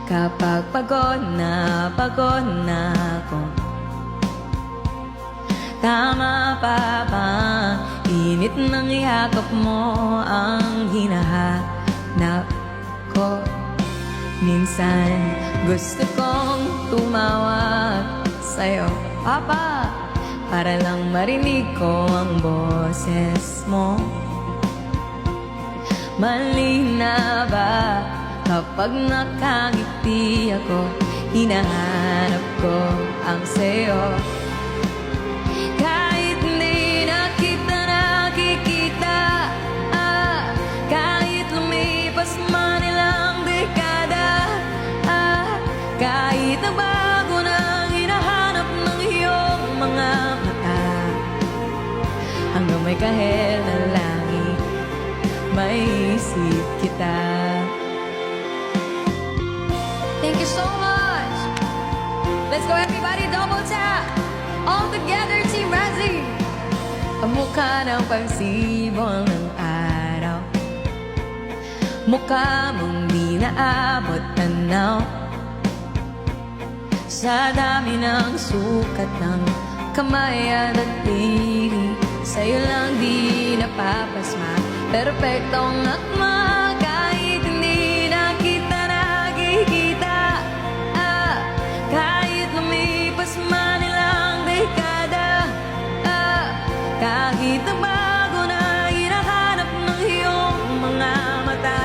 Kapag pagod na ako, tama pa bang init ng yakap mo ang hinahanap ko? Minsan gusto kong tumawag sa'yo, Papa, para lang marinig ko ang boses mo. Mali na ba kapag nakangiti ako, hinahanap ko ang sayo? Kahit hindi na kita nakikita, kahit lumipas man ilang dekada, kahit na bago na hinahanap ng iyong mga mata, hanggang may kahel na langit, may isip kita. Thank you so much. Let's go everybody, double tap. All together, Team Razzie. Ang mukha ng pagsibol ng araw, mukha mong di naabot tanaw. Sa dami ng sukat ng kamay at tiri, sa'yo lang di napapasma, perpektong akma. Kahit hindi na kita nakikita, kahit lumipas man ilang dekada, kahit na bago na hinahanap ng iyong mga mata,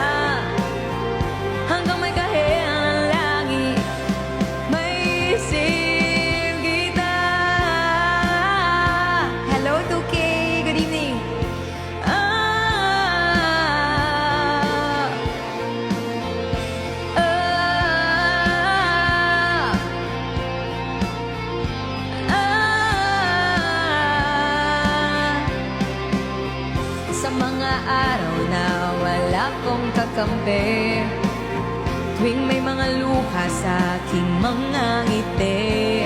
hanggang may kahel ng langit, may isip kita. Hello 2K, good evening. Sa mga araw na wala kong kakampi, tuwing may mga luha sa aking mga ngiti,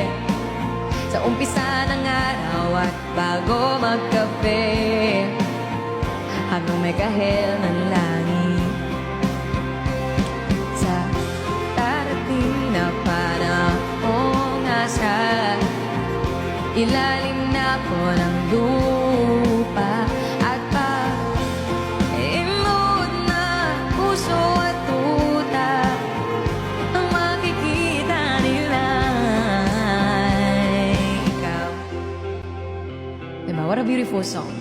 sa umpisa ng araw at bago magkape, habang may kahel ng langit, sa darating na panahong nasa ilalim na ako ng lupa, at paimod na puso at tuta, ang makikita nila ay ikaw. Diba? What a beautiful song.